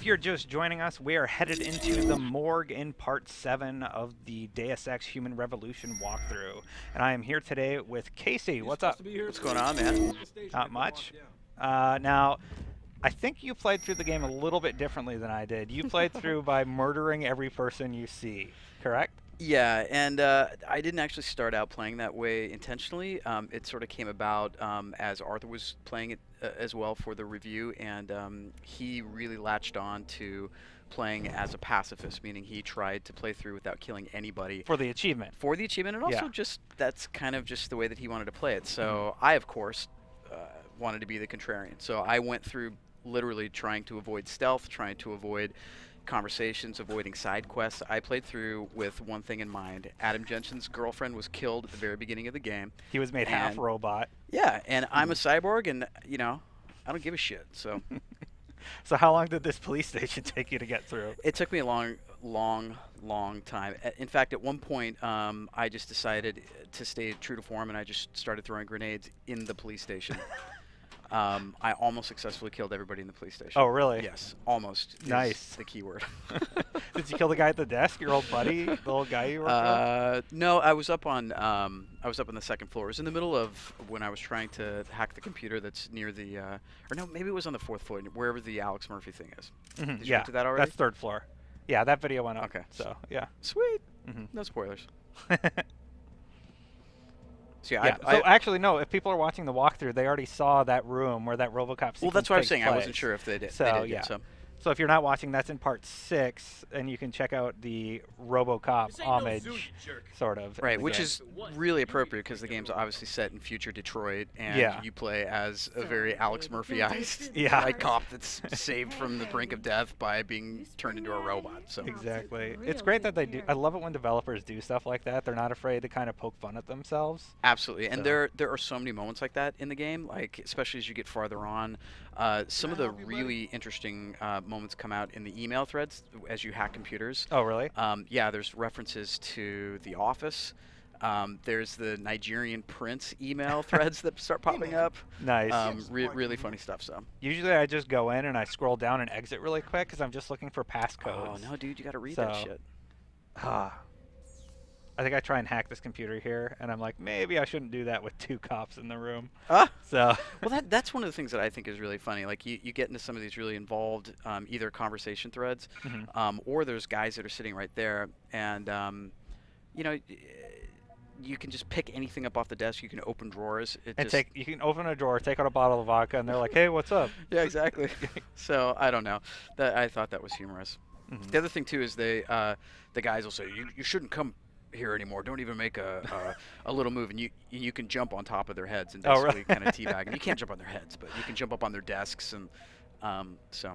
If you're just joining us, we are headed into the morgue in part 7 of the Deus Ex Human Revolution walkthrough. And I am here today with Casey. What's up? What's going on, man? Not much. Now, I think you played through the game a little bit differently than I did. You played through by murdering every person you see, correct? Yeah, and I didn't actually start out playing that way intentionally. It sort of came about as Arthur was playing it as well for the review, and he really latched on to playing as a pacifist, meaning he tried to play through without killing anybody. For the achievement. For the achievement, and also just that's kind of just the way that he wanted to play it. So I, of course, wanted to be the contrarian. So I went through literally trying to avoid stealth, trying to avoid conversations, avoiding side quests. I played through with one thing in mind. Adam Jensen's girlfriend was killed at the very beginning of the game. He was made half robot. Yeah, and I'm a cyborg, and, you know, I don't give a shit, so. So how long did this police station take you to get through? It took me a long time. In fact, at one point, I just decided to stay true to form, and I just started throwing grenades in the police station. I almost successfully killed everybody in the police station. Oh, really? Yes, almost. Nice. The key word. Did you kill the guy at the desk, your old buddy, the old guy you worked with? No, I was up on the second floor. It was in the middle of when I was trying to hack the computer that's near the, or no, maybe it was on the 4th floor, wherever the Alex Murphy thing is. Did you get to that already? That's 3rd floor. Yeah, that video went up. Okay. So, yeah. Sweet. No spoilers. So yeah. So actually, no. If people are watching the walkthrough, they already saw that room where that RoboCop sequence. Well, that's what I was saying. Place. I wasn't sure if they did. So they did yeah. So. So if you're not watching, that's in part 6, and you can check out the RoboCop homage, sort of. Right, which is really appropriate because the game's obviously set in future Detroit, and you play as a very Alex Murphy-ized like cop that's saved from the brink of death by being turned into a robot. So exactly, it's great that they do. I love it when developers do stuff like that. They're not afraid to kind of poke fun at themselves. Absolutely, and there are so many moments like that in the game. Like especially as you get farther on, some of the really interesting moments come out in the email threads as you hack computers. Oh, really? Yeah, there's references to The Office. There's the Nigerian Prince email threads that start popping up. Nice. Really funny stuff. So usually I just go in and I scroll down and exit really quick because I'm just looking for passcodes. Oh no, dude, you got to read that shit. I think I try and hack this computer here, and I'm like, maybe I shouldn't do that with 2 cops in the room. So. Well, that's one of the things that I think is really funny. Like, you get into some of these really involved either conversation threads, or there's guys that are sitting right there, and, you know, you can just pick anything up off the desk. You can open drawers. You can open a drawer, take out a bottle of vodka, and they're like, hey, what's up? Yeah, exactly. So, I don't know. I thought that was humorous. The other thing, too, is the guys will say, you shouldn't come here anymore. Don't even make a little move, and you can jump on top of their heads and basically kind of teabag. And you can't jump on their heads, but you can jump up on their desks, and so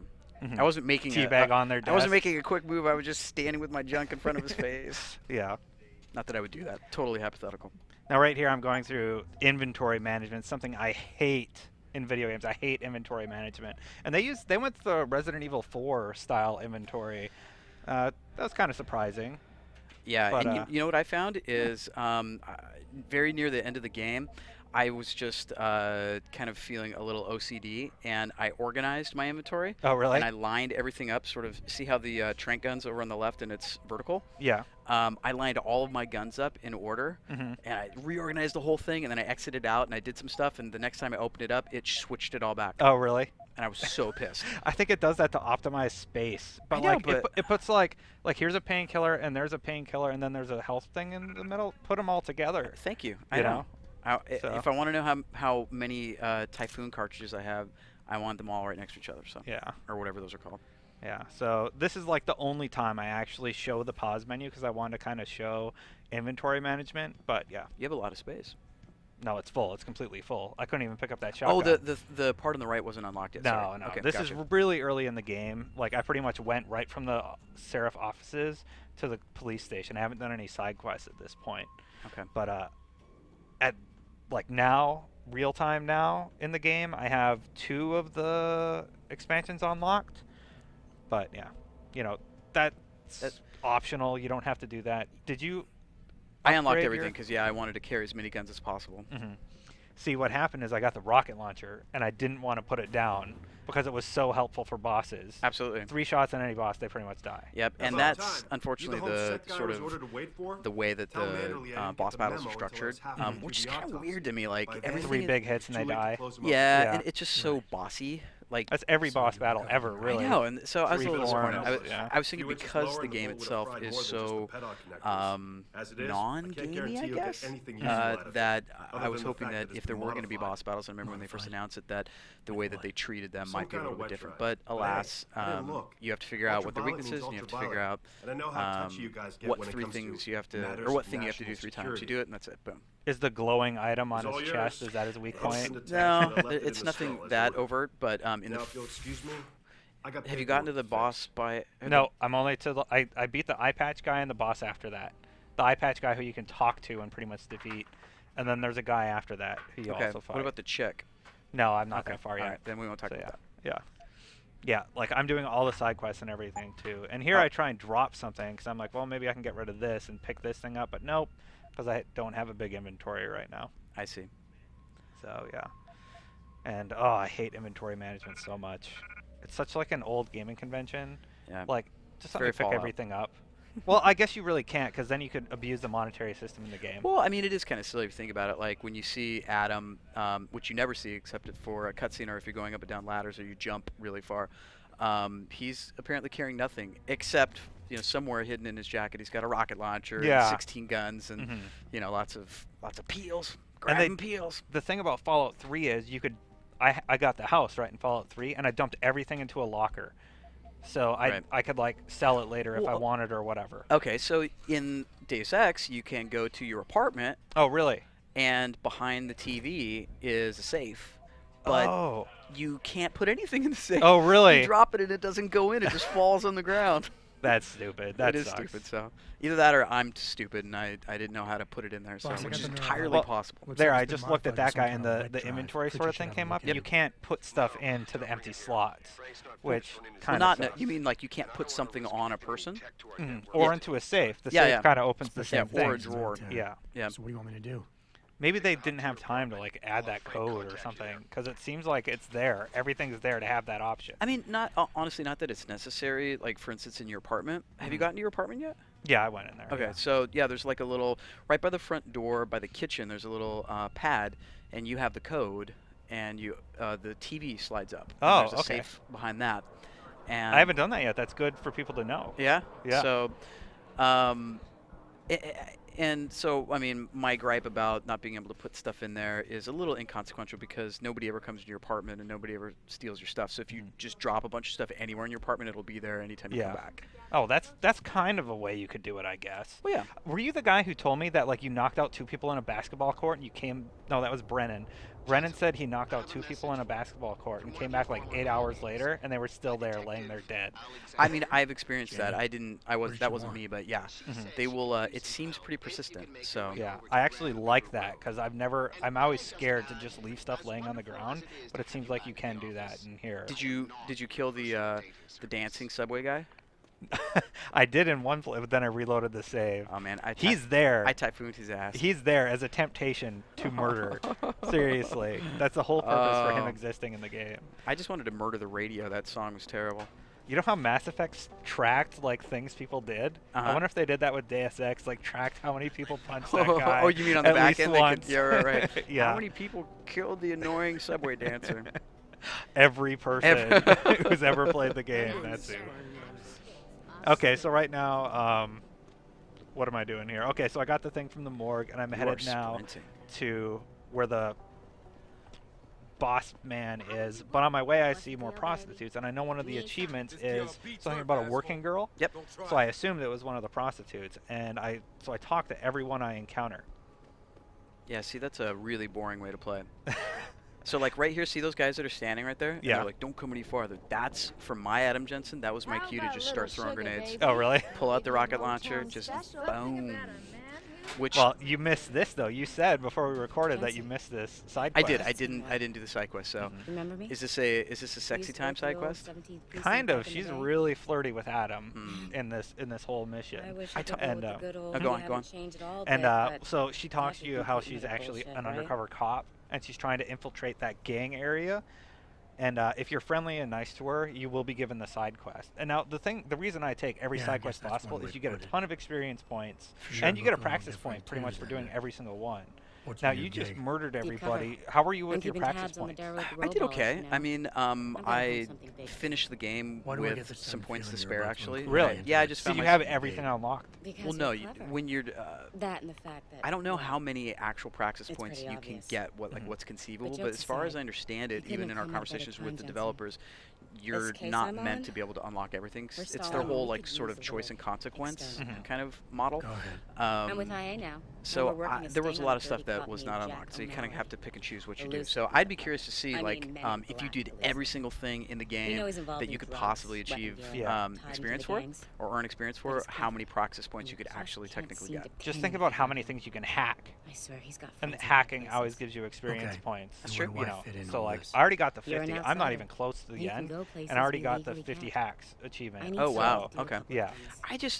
I wasn't making teabag on their desk. I wasn't making a quick move. I was just standing with my junk in front of his face. Yeah. Not that I would do that. Totally hypothetical. Now, right here, I'm going through inventory management, something I hate in video games. I hate inventory management, and they went to the Resident Evil 4 style inventory. That was kind of surprising. Yeah, but, and you know what I found is very near the end of the game, I was just kind of feeling a little OCD, and I organized my inventory. Oh, really? And I lined everything up, sort of, see how the trank gun's over on the left and it's vertical? Yeah. I lined all of my guns up in order, and I reorganized the whole thing, and then I exited out, and I did some stuff, and the next time I opened it up, it switched it all back. Oh, really? And I was so pissed. I think it does that to optimize space. But I know, it puts like here's a painkiller and there's a painkiller and then there's a health thing in the middle. Put them all together. Thank you. You know? If I want to know how many Typhoon cartridges I have, I want them all right next to each other. So yeah, or whatever those are called. Yeah. So this is like the only time I actually show the pause menu because I wanted to kind of show inventory management. But yeah, you have a lot of space. No, it's full. It's completely full. I couldn't even pick up that shotgun. Oh, the part on the right wasn't unlocked yet. No. Okay, this is really early in the game. Like, I pretty much went right from the Seraph offices to the police station. I haven't done any side quests at this point. Okay. But at like now, real time now in the game, I have 2 of the expansions unlocked. But yeah, you know, that's optional. You don't have to do that. Did you? I unlocked everything because I wanted to carry as many guns as possible. See, what happened is I got the rocket launcher, and I didn't want to put it down because it was so helpful for bosses. Absolutely. 3 shots on any boss, they pretty much die. Yep, and that's unfortunately the sort of the way that the boss battles are structured, which is kind of weird to me. Like every 3 big hits and they die. Yeah, and it's just so bossy. Like that's every boss battle ever, really. I know, and so I was a little disappointed. Yeah. I was thinking because the game itself is so non-gamey, I guess, that I was hoping that if there were going to be boss battles, I remember when they first announced it, that the way that they treated them might be a little bit different. But alas, you have to figure out what their weakness is, and you have to figure out what 3 things you have to, or what thing you have to do 3 times. You do it, and that's it. Boom. Is the glowing item on his chest, is that his weak point? No, it's nothing that overt, but in the... Excuse me? Have you gotten to the boss by... No, I'm only to the... I beat the eye patch guy and the boss after that. The eye patch guy who you can talk to and pretty much defeat. And then there's a guy after that who you also fight. What about the chick? No, I'm not that far yet. Alright, then we won't talk about that. Yeah. Yeah, like I'm doing all the side quests and everything too. And here I try and drop something because I'm like, well, maybe I can get rid of this and pick this thing up. But nope, because I don't have a big inventory right now. I see. So, yeah. And, oh, I hate inventory management so much. It's such like an old gaming convention. Yeah. Like, just let me pick everything up. Well, I guess you really can't, because then you could abuse the monetary system in the game. Well, I mean, it is kind of silly if you think about it. Like, when you see Adam, which you never see except for a cutscene or if you're going up and down ladders or you jump really far, he's apparently carrying nothing except, you know, somewhere hidden in his jacket, he's got a rocket launcher and 16 guns and, you know, lots of peels. Grabbing peels. The thing about Fallout 3 is you could... I got the house, right, in Fallout 3, and I dumped everything into a locker. So I could, like, sell it later if I wanted or whatever. Okay, so in Deus Ex, you can go to your apartment. Oh, really? And behind the TV is a safe. But you can't put anything in the safe. Oh, really? You drop it and it doesn't go in. It just falls on the ground. That's stupid. That is sucks. Stupid. So either that or I'm stupid and I didn't know how to put it in there. So which is entirely possible. There, I just looked at that guy and the inventory sort of thing came up. Yep. You can't put stuff into the empty slots, which kind of sucks. You mean like you can't put something on a person? Or into a safe. The safe kind of opens the same thing. Or a drawer. Yeah. So what do you want me to do? Maybe they didn't have time to like add that code or something, because it seems like it's there. Everything's there to have that option. I mean, honestly, not that it's necessary. Like, for instance, in your apartment. Have you gotten to your apartment yet? Yeah, I went in there. Okay, so yeah, there's like a little right by the front door, by the kitchen. There's a little pad, and you have the code, and you the TV slides up. Oh, there's a safe behind that. And I haven't done that yet. That's good for people to know. Yeah. Yeah. So, and so, I mean, my gripe about not being able to put stuff in there is a little inconsequential because nobody ever comes to your apartment and nobody ever steals your stuff. So if you just drop a bunch of stuff anywhere in your apartment, it'll be there anytime you come back. Oh, that's kind of a way you could do it, I guess. Well, yeah. Were you the guy who told me that like you knocked out 2 people in a basketball court and you came? No, that was Brennan. Brennan said he knocked out 2 people in a basketball court and came back like 8 hours later and they were still there laying there dead. I mean, I've experienced that. That wasn't me, but yeah, they will. It seems pretty persistent. So yeah, I actually like that because I'm always scared to just leave stuff laying on the ground, but it seems like you can do that in here. Did you kill the dancing subway guy? I did in one place, but then I reloaded the save. Oh man, he's there. I typhooned his ass. He's there as a temptation to murder. Seriously, that's the whole purpose for him existing in the game. I just wanted to murder the radio. That song was terrible. You know how Mass Effect tracked like things people did? I wonder if they did that with Deus Ex, like tracked how many people punched that guy. Oh, you mean on the back end? Yeah, right. Yeah. How many people killed the annoying subway dancer? Every person who's ever played the game. That's it. Okay, so right now, what am I doing here? Okay, so I got the thing from the morgue, and I'm headed now to where the boss man is. But on my way, I see more prostitutes, and I know one of the achievements is something about a working girl. Yep. So I assumed it was one of the prostitutes, and I talk to everyone I encounter. Yeah, see, that's a really boring way to play. So, like, right here, see those guys that are standing right there? Yeah. They're like, don't come any farther. That's, from my Adam Jensen, that was my cue to just start throwing grenades. Oh, really? Pull out the rocket launcher, just boom. Well, you missed this, though. You said before we recorded that you missed this side quest. I did. I didn't do the side quest, so. Remember me? Is this a sexy time side quest? Kind of. She's really flirty with Adam in this whole mission. Go on. And so she talks to you how she's actually an undercover cop and she's trying to infiltrate that gang area. And if you're friendly and nice to her, you will be given the side quest. And now the reason I take every side quest possible is you get a ton of experience points, and you get a practice point pretty much for doing every single one. Now you just murdered everybody. How were you with your practice points? I did okay. I mean, I finished the game with some points to spare, actually. Really? Yeah, I just Did found you have everything unlocked? Well, no. When you're, that and the fact that I don't know how many actual practice points you can get. What's conceivable, but as far as I understand it, even in our conversations with the developers, you're not meant to be able to unlock everything. It's their whole sort of choice and consequence kind of model. I'm with IA now. So there was a lot of stuff that was not unlocked, so you kind of have to pick and choose what you do. So I'd be curious to see, like, if you did every single thing in the game that you could possibly achieve experience for, or earn experience for, how many practice points you could actually technically get. Just think about how many things you can hack. I swear he's got And hacking always gives you experience points. That's true. You know, so like I already got the 50. I'm not even close to the end, and I already got the 50 hacks achievement. Oh wow. Okay. Yeah.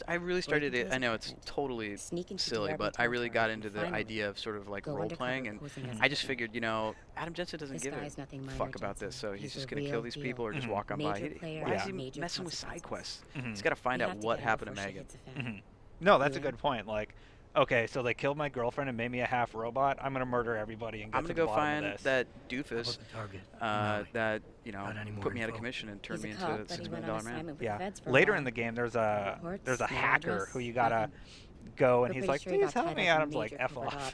I really started it. I know it's totally silly, but I really got into the idea of sort of like role playing, and I just figured, Adam Jensen doesn't give a fuck about this, so he's just gonna kill these people or just walk on by. Why is he messing with side quests? He's got to find out what happened to Megan. No, that's a good point. Like, okay, so they killed my girlfriend and made me a half robot. I'm gonna murder everybody and get I'm to gonna the go bottom find of this. that doofus that put me out of commission and turned me into a $6 million man. Yeah. Later in the game, there's a hacker who you gotta go, and he's like, please help me. Adam's like, F off.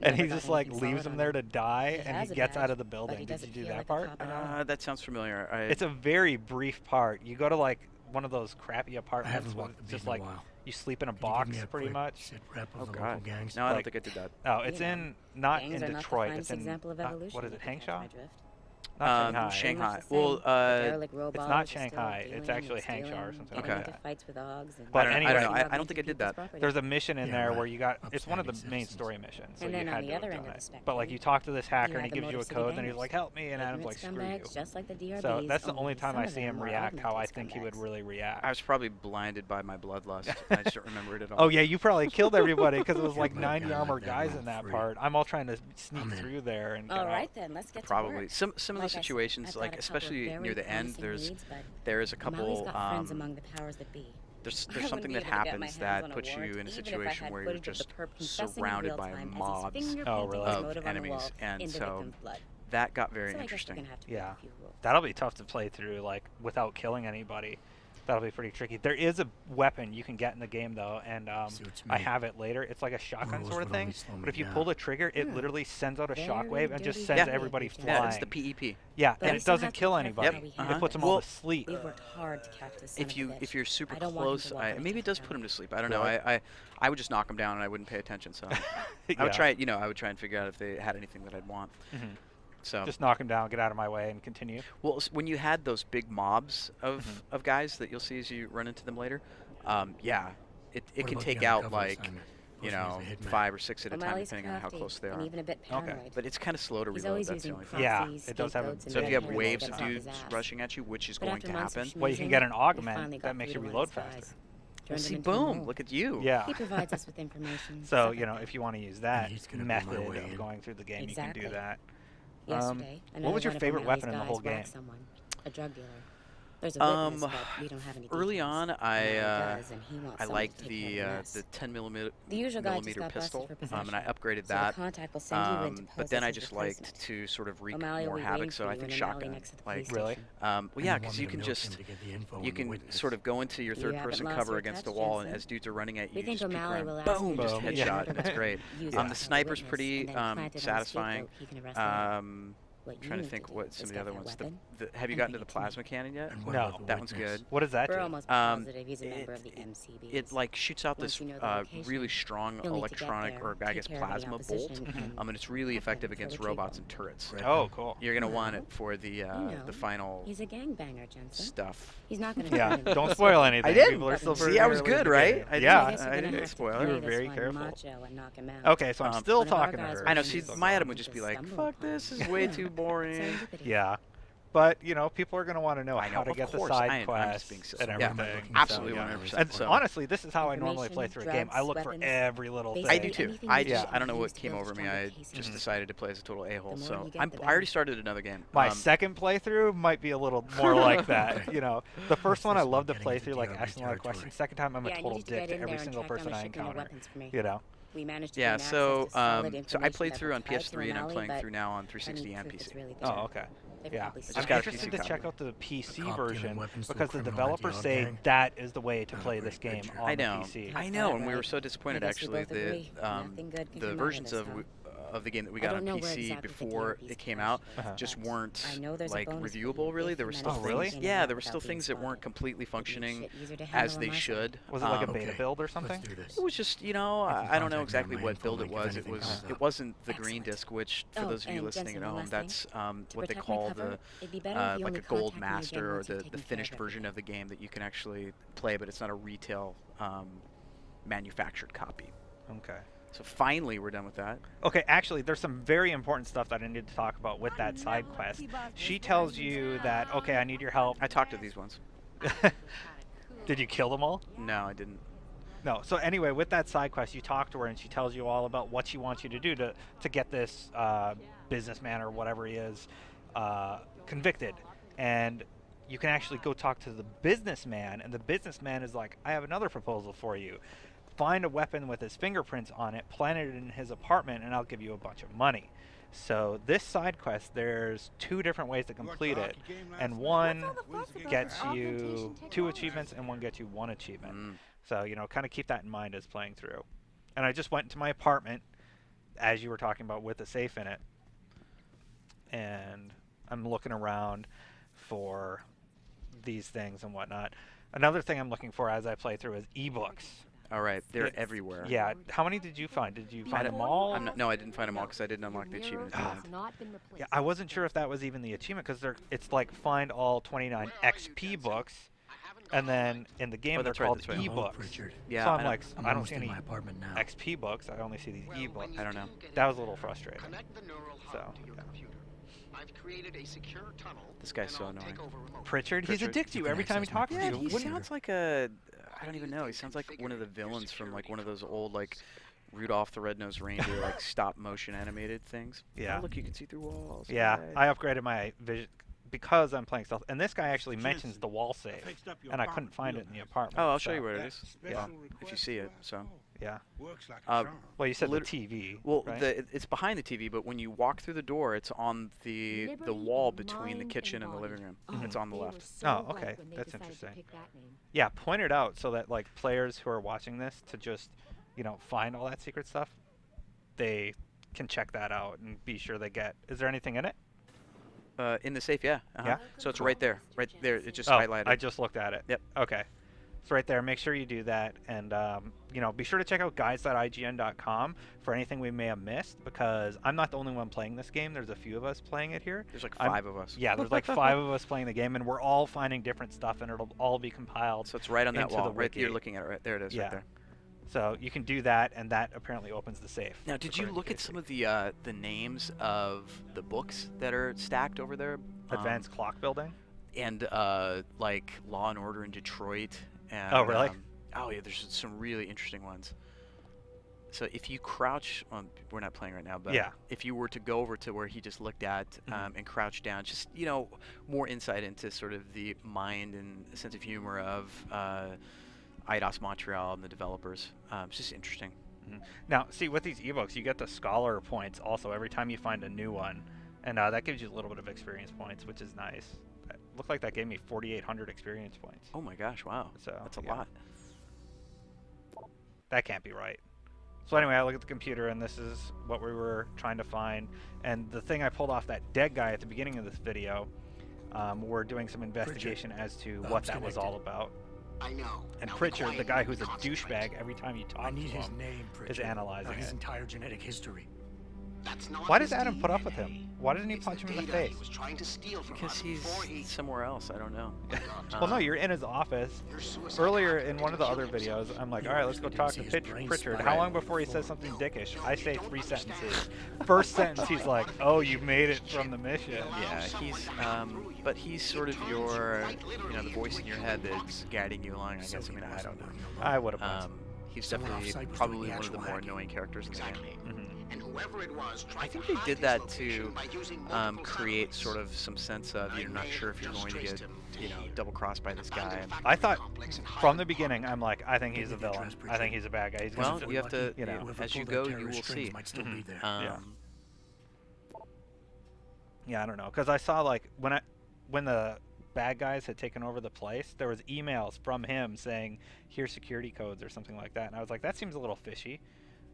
And he just like leaves him there to die, and he gets out of the building. Did you do that part? That sounds familiar. It's a very brief part. You go to like one of those crappy apartments with just like you sleep in a box pretty much. Oh god. No, I don't think I did that. Oh, it's not in Detroit. It's in what is it, Hangshaw? Not Shanghai. Well, it's not Shanghai. It's actually Hangshaw or something. Okay. But I anyway, don't know. I don't think I did that. There's a mission in there where you got. It's one of the main story missions. So you had to have done it. But like you talk to this hacker and he gives you a code, and he's like, "Help me," and Adam's like, "Screw you." So that's the only time I see him react how I think he would really react. I was probably blinded by my bloodlust. I just don't remember it at all. Oh yeah, you probably killed everybody because it was like 90 armored guys in that part. I'm all trying to sneak through there and get out. All right then, let's get to probably work. some of the situations, like especially near the end, there is a couple. There's something that happens that puts you in a situation where you're just surrounded by mobs of enemies, and so that got very interesting. Yeah, that'll be tough to play through like without killing anybody. That'll be pretty tricky. There is a weapon you can get in the game though, and I have it later. It's like a shotgun sort of thing, but if you pull the trigger, it literally sends out a shockwave and just sends everybody flying. Yeah, it's the PEP. Yeah, and it doesn't kill anybody. Yep. It puts them all to sleep. If you're super close, maybe it does put them to sleep. I don't know. I would just knock them down and I wouldn't pay attention. So I would try. I would try and figure out if they had anything that I'd want. So just knock them down, get out of my way, and continue. Well, when you had those big mobs of guys that you'll see as you run into them later, yeah, it can take out like 5 or 6 at a time, depending on how close they are. Okay, but it's kind of slow to reload. That's the only thing. Yeah, it does have a. So if you have waves of dudes rushing at you, which is going to happen, well, you can get an augment that makes you reload faster. Well, see, boom! Look at you. Yeah. He provides us with information. So if you want to use that method of going through the game, you can do that. Yesterday, what was your favorite weapon in the whole game? A drug dealer. There's a witness, but we don't have any early on, I liked the 10 millimeter pistol, and I upgraded that. But then I just liked to sort of wreak more havoc, so I think shotgun. Like, really? Well, yeah, because you can sort of go into your third-person cover against a wall, and as dudes are running at you, you just peek around, boom, just headshot. That's great. The sniper's pretty satisfying. I'm trying to think what some of the other ones. Have you gotten to the plasma cannon yet? No. That one's good. What does that do? We're almost positive he's a member of the MCBs. It like shoots out this really strong electronic, or I guess plasma bolt, and it's really effective against robots and turrets. Oh, cool. You're gonna want it for the final he's a gangbanger, Jensen. stuff. He's not gonna. Yeah, don't spoil anything. I didn't. People are still See, I was good, right? I didn't spoil You it. were very careful. Okay, so I'm still talking to her. I know. See, my Adam would just be like, "Fuck this, is way too boring." Yeah. but you know, people are going to want to know I know, how to of get the course. side I'm just quests being silly. and Yeah, everything. absolutely, So, 100%. And So- honestly, this is how I normally play Information, through a game. I drugs, look for weapons. every little thing. I do too. Anything I you just, can I don't know use what to came build over me. stronger I cases. just decided to play as a total a-hole. The more So you get, I the already better. started another game. My second playthrough might be a little more like that. You know, the first one I loved to play through, like asking a lot of questions. Second time I'm a Yeah, I total need you to get dick to in every there and single track down person the I shipment of encounter. weapons for me. You know. We managed to Yeah, gain access so to solid so I information played that through will on tie us to PS3 and I'm O'Malley, playing but through now on I 360 need and proof it's PC. really Oh, there. okay. They've Yeah, probably just I'm stolen got a it. interested PC to check copy. out the PC cop dealing version weapons to a because the criminal like developers your say gang. that is the way to Not a play great this game picture. on I the know, PC. I Have know, that and we were right. so disappointed I guess we actually. both agree. Nothing good can The come out versions of this, of the game that we I got don't on know where PC exactly the before DMV's it came cache out Uh-huh. is, just but weren't I know there's a like bonus for reviewable. you Really, if there you were still manage to things. maintain Yeah, it there were without still being things that weren't spotted. completely It'd be functioning shit easier to as handle they on my side. should. Was it like a Okay, beta build or something? Let's do this. It was just, you know, I can I don't know contact me on exactly my what info build it link if was. It anything was, comes it up. wasn't the green Excellent. disc, which for Oh, those of you and listening Jensen, at one home, last that's To what they protect my call cover, the it'd be better if you like only a gold contact me again master or once you've the taken care finished of version everything. of the game that you can actually play, but it's not a retail manufactured copy. Okay. So finally, we're done with that. Okay, actually, there's some very important stuff that I need to talk about with that side quest. She tells you that, okay, I need your help. I talked to these ones. Did you kill them all? No, I didn't. No. So anyway, with that side quest, you talk to her and she tells you all about what she wants you to do to get this businessman or whatever he is convicted. And you can actually go talk to the businessman, and the businessman is like, I have another proposal for you. Find a weapon with his fingerprints on it, plant it in his apartment, and I'll give you a bunch of money. So this side quest, there's 2 different ways to complete it, and one gets you 2 achievements and one gets you 1 achievement. So, you know, kind of keep that in mind as playing through. And I just went into my apartment, as you were talking about, with a safe in it, and I'm looking around for these things and whatnot. Another thing I'm looking for as I play through is ebooks. All right, they're everywhere. Yeah. How many did you find? Did you find them I'm all? not, no, I didn't find them all because I didn't unlock the achievement. at the end. Yeah, I wasn't sure if that was even the achievement because it's like find all 29 XP books, and then in the game Oh, they're that's right, called that's right. Hello, ebooks. Pritchard. Yeah, So I I'm don't- like, I'm I don't almost see in any my apartment now. XP books. I only see these ebooks. I don't know. That was a little frustrating. So, yeah. I've created a secure tunnel. This guy's and so I'll annoying. take over remotely. Pritchard, he's a Pritchard. dick to you You can every time he access my talks to Yeah, you. he Wouldn't sounds like a. I don't even know. He sounds like one of the villains from like one of those old like Rudolph the Red-Nosed Reindeer like stop motion animated things. Yeah. Oh, look, you can see through walls. Yeah, Yay. I upgraded my vision because I'm playing stealth. And this guy actually mentions the wall save, and I couldn't find it in the apartment. Oh, I'll show so- you where it is. Yeah. If you see it. So. Yeah. Works like Uh, Well, you said the Lit- TV. Well, right? it's behind the TV, but when you walk through the door, it's on the wall between the kitchen and the living room. It's on the left. Oh, okay. That's interesting. Yeah, point it out so that like players who are watching this to just, you know, find all that secret stuff, they can check that out and be sure they get. Is there anything in it? In the safe, yeah. Yeah? So it's right there. Right there. It just Oh, highlighted. I just looked at it. Yep. Okay. It's right there. Make sure you do that. And, you know, be sure to check out guides.ign.com for anything we may have missed because I'm not the only one playing this game. There's a few of us playing it here. There's like I'm- 5 of us. Yeah, there's like 5 of us playing the game, and we're all finding different stuff, and it'll all be compiled. So it's right on that into wall. the Right, you're wiki. looking at it. Right there. It is. Yeah. Right there. So you can do that, and that apparently opens the safe. Now, did you according to look at Casey. some of the names of the books that are stacked over there? Advanced clock building? And like Law and Order in Detroit. And, Oh, really? Oh yeah, there's some really interesting ones. So if you crouch, we're not playing right now, but Yeah. if you were to go over to where he just looked at and crouch down, just more insight into sort of the mind and sense of humor of Eidos Montreal and the developers. It's just interesting. Now, see, with these ebooks, you get the scholar points also every time you find a new one, and that gives you a little bit of experience points, which is nice. It looked like that gave me 4,800 experience points. Oh my gosh! Wow, So that's a yeah. lot. That can't be right. So anyway, I look at the computer, and this is what we were trying to find. And the thing I pulled off that dead guy at the beginning of this video, we're doing some investigation as to what that was all about. I know. And Now be Pritchard, the quiet guy and who's a concentrate. douchebag, every time you talk I to need his him, name, Pritchard. analyzing His it. entire genetic history. That's not Why does his Adam put up with DNA. him? Why doesn't he It's punch the him in the data face? he was trying to steal from Because us he's before he... somewhere else. I don't know. Well, no, you're in his office. Your suicide Earlier pact in to one of the kill other himself. videos, I'm like, all right, let's go talk to Pritchard. How Right. long before he says something dickish? I say 3 sentences. First sentence, he's like, oh, you made it from the mission. Yeah, he's but he's sort of your, the voice in your head that's guiding you along. I guess. I mean, I don't know. I would have. He's definitely probably one of the more annoying characters in the game. Mm-hmm. And whoever it was tried I think to they hide did his that location to by using multiple create satellites. sort of some sense of you're not sure if you're going to get, double crossed by this guy. And, I thought from the beginning, I'm like, I think he's a villain. I think he's a bad guy. He's well, gonna you have to, you know, as you go, you will see. Yeah. Yeah, I don't know, because I saw like when the bad guys had taken over the place, there was emails from him saying, "Here's security codes" or something like that, and I was like, that seems a little fishy.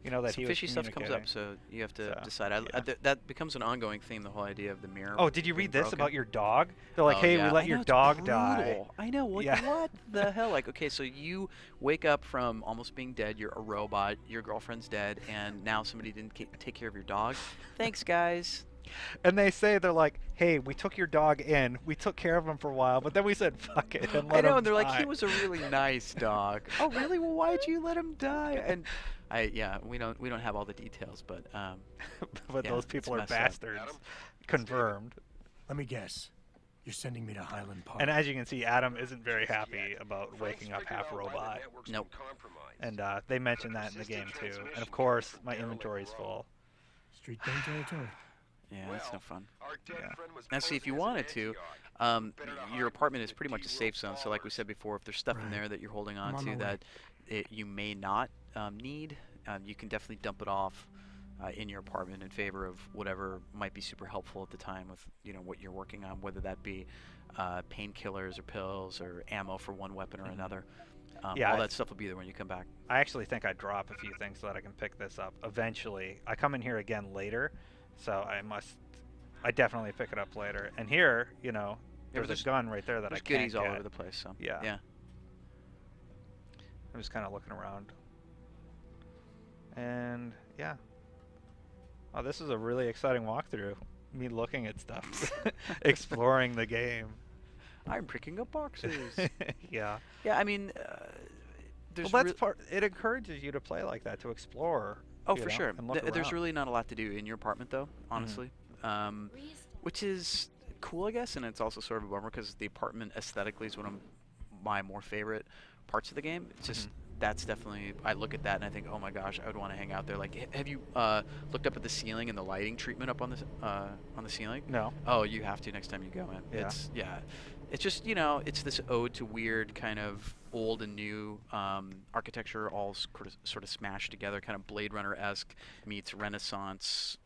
You know that Some he was fishy stuff comes up, communicating. so you have to So, decide. yeah. That becomes an ongoing theme. The whole idea of the mirror. Oh, did you being read this broken. about your dog? They're like, Oh, hey, yeah. we let I your know, it's dog die. brutal. I know. Like, Yeah. what the hell? Like, okay, so you wake up from almost being dead. You're a robot. Your girlfriend's dead, and now somebody didn't take care of your dog. Thanks, guys. And they say, they're like, hey, we took your dog in. We took care of him for a while, but then we said, fuck it, and I let know, him and they're like, die. he was a really nice dog. Oh, really? Well, why'd you let him die? And we don't have all the details, but But yeah, those it's people are messed up. bastards. Confirmed. Let me guess. You're sending me to Highland Park. And as you can see, Adam isn't very happy about waking up half robot. Nope. And they mentioned that in the game too. And of course, my inventory's full. Street gang territory. yeah, that's no fun. Yeah. Now, see, if you wanted to, your apartment is pretty much a safe zone. So, like we said before, if there's stuff in Right. there that you're holding I'm on on to my way. that you may not need, you can definitely dump it off in your apartment in favor of whatever might be super helpful at the time with what you're working on, whether that be painkillers or pills or ammo for one weapon or another. Yeah, all that stuff will be there when you come back. I actually think I drop a few things so that I can pick this up eventually. I come in here again later, so I definitely pick it up later. And here, there's there's- a gun right there that I There's can't goodies all get. over the place. So Yeah. yeah. I'm just kind of looking around. And yeah. Oh, this is a really exciting walkthrough. Me looking at stuff, exploring the game. I'm picking up boxes. Yeah. Yeah, I mean, there's Well, that's real- part. It encourages you to play like that, to explore. Oh, you for know, sure. and look There's around. really not a lot to do in your apartment, though, honestly. Which is cool, I guess, and it's also sort of a bummer because the apartment aesthetically is one of my more favorite parts of the game. It's just that's definitely, I look at that and I think, oh my gosh, I would want to hang out there. Like, have you looked up at the ceiling and the lighting treatment up on the ceiling? No. Oh, you have to next time you go in. Yeah. It's just, it's this ode to weird kind of old and new architecture all sort of smashed together, kind of Blade Runner-esque meets Renaissance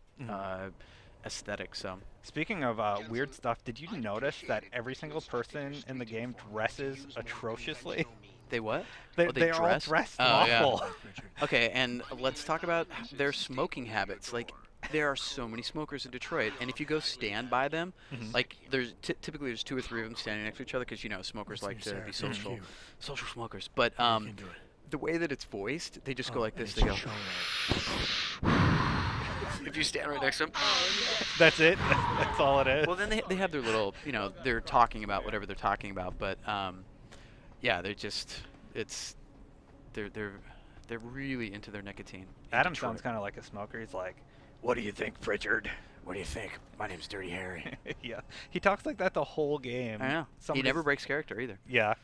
aesthetic. So Speaking of weird stuff, did you notice that every single person in the game dresses atrociously? they what? They, Oh, they're all dress? dressed Oh, yeah. awful. Okay, and let's talk about their smoking habits. Like, there are so many smokers in Detroit, and if you go stand by them, like there's typically there's 2 or 3 of them standing next to each other because smokers like to be social smokers. But the way that it's voiced, they just go like this. They go. If you stand right next to them. That's it. That's all it is. Well, then they have their little, they're talking about whatever they're talking about, but yeah, they're just they're really into their nicotine. in Adam Detroit. sounds kind of like a smoker. He's like, "What do you think, Pritchard?" What do you think? My name's Dirty Harry. Yeah, he talks like that the whole game. I know. He never breaks character either. Yeah.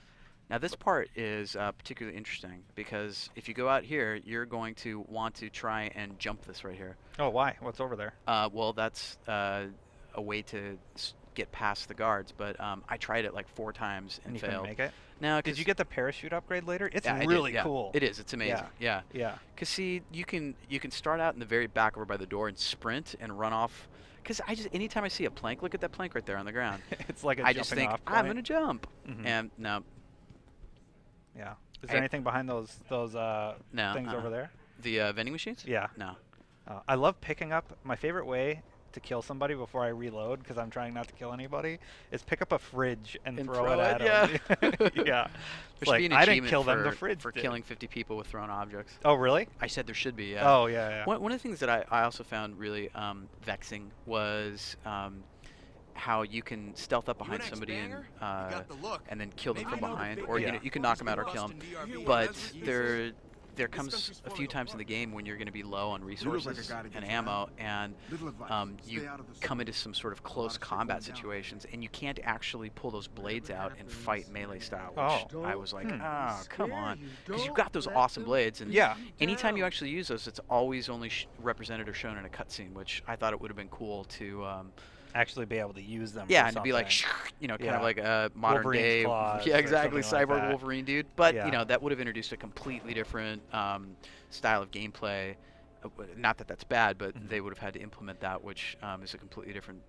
Now this part is particularly interesting because if you go out here, you're going to want to try and jump this right here. Oh, why? What's over there? Well, that's a way to get past the guards, but I tried it like 4 times and And you failed. couldn't make it. Now, Did you get the parachute upgrade later? It's yeah, I did, really yeah. cool. It is. It's amazing. Yeah. Yeah. Cause see, you can start out in the very back over by the door and sprint and run off. Cause anytime I see a plank, look at that plank right there on the ground. It's like a I jumping just think off I'm point. gonna jump, Mhm. and no, Yeah. Is there anything behind those No, things over there? the vending machines. Yeah. No. I love picking up. My favorite way to kill somebody before I reload because I'm trying not to kill anybody is pick up a fridge and throw throw it at it, them. Yeah. There It's should be like, an I didn't achievement kill for, them, the fridge for did. killing 50 people with thrown objects. Oh, really? I said there should be, yeah. Oh, yeah, yeah. One of the things that I also found really vexing was how you can stealth up behind somebody and then kill them from behind, or you can knock them out or kill them. But there comes a few times in the game when you're going to be low on resources and ammo, and you come into some sort of close combat situations, and you can't actually pull those blades out and fight melee style, which I was like, come on. Because you've got those awesome blades, and anytime you actually use those, it's always only represented or shown in a cutscene, which I thought it would have been cool to... actually be able to use them. Yeah, for and to be like, something. kind of like a modern Wolverine's day, claws yeah, or exactly, something like cyborg that. Wolverine dude. But Yeah. that would have introduced a completely different style of gameplay. Not that that's bad, but they would have had to implement that, which is a completely different.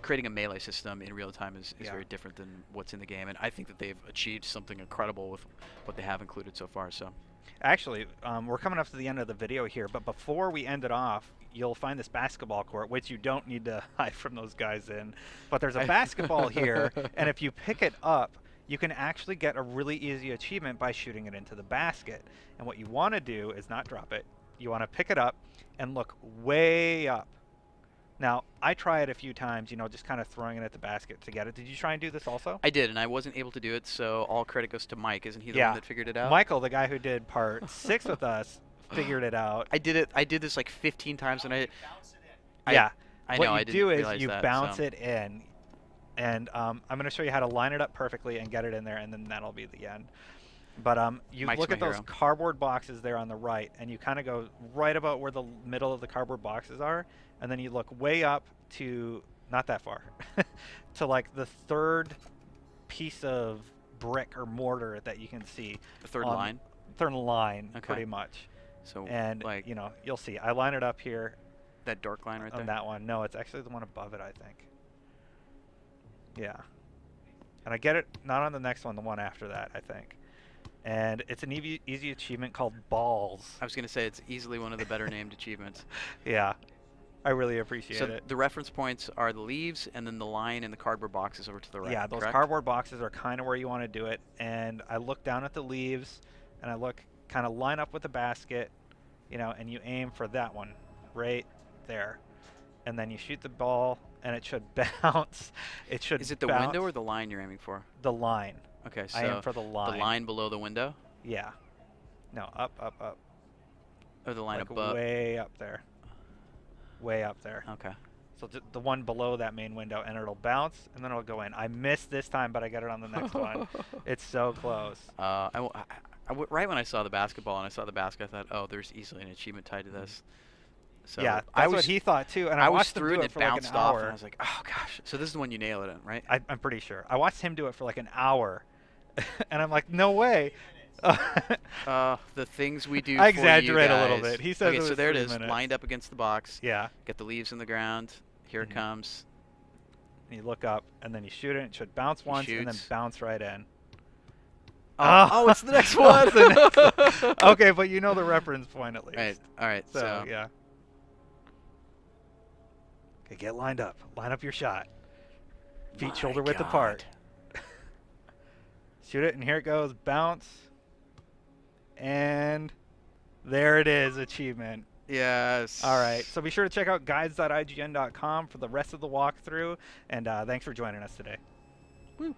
Creating a melee system in real time is very different than what's in the game, and I think that they've achieved something incredible with what they have included so far. So. Actually, we're coming up to the end of the video here, but before we end it off, you'll find this basketball court, which you don't need to hide from those guys in. But there's a basketball here, and if you pick it up, you can actually get a really easy achievement by shooting it into the basket. And what you want to do is not drop it. You want to pick it up and look way up. Now, I try it a few times, just kind of throwing it at the basket to get it. Did you try and do this also? I did, and I wasn't able to do it, so all credit goes to Mike. Isn't he the one that figured it out? Michael, the guy who did part 6 with us, figured it out. I did this like 15 times, and I know. I didn't do is realize you that, bounce so. it in, and I'm going to show you how to line it up perfectly and get it in there, and then that'll be the end. But you Mike's look my at those hero. cardboard boxes there on the right, and you kind of go right about where the middle of the cardboard boxes are, and then you look way up to, not that far, to like the third piece of brick or mortar that you can see. The third line? Third line, Okay. pretty much. So, And, like, you'll see. I line it up here that dark line right on there? that one. No, it's actually the one above it, I think. Yeah. And I get it, not on the next one, the one after that, I think. And it's an easy achievement called Balls. I was going to say it's easily one of the better named achievements. Yeah. I really appreciate So it. the reference points are the leaves and then the line and the cardboard boxes over to the right. Yeah, those correct? cardboard boxes are kind of where you want to do it. And I look down at the leaves, and I look kind of line up with the basket, and you aim for that one right there. And then you shoot the ball, and it should bounce. It should Is it the bounce window or the line you're aiming for? the line. Okay, so I aim for the line. the line below the window? Yeah. No, up. Or the line Like above? way up there. Way up there. Okay. So the one below that main window, and it'll bounce, and then it'll go in. I missed this time, but I got it on the next one. It's so close. Right when I saw the basketball and I saw the basket, I thought, oh, there's easily an achievement tied to this. So Yeah, that's what he thought too. And I was watched him through do and it it for like bounced an off, hour. and I was like, oh gosh. So this is the one you nail it in, right? I'm pretty sure. I watched him do it for like an hour, and I'm like, no way. The things we do. I for you exaggerate a little guys. bit. He says okay, it so was there it 3 is, minutes. lined up against the box. Yeah. Get the leaves in the ground. Here it comes. And you look up, and then you shoot it. It should bounce once, and then shoots. bounce right in. Oh, it's the next one. It's the next one. Okay, but you know the reference point at least. Right. All right. So yeah. Okay, get lined up. Line up your shot. Feet shoulder width apart. Shoot it, and here it goes. Bounce. And there it is, achievement. Yes. All right, so be sure to check out guides.ign.com for the rest of the walkthrough, and thanks for joining us today. Woo.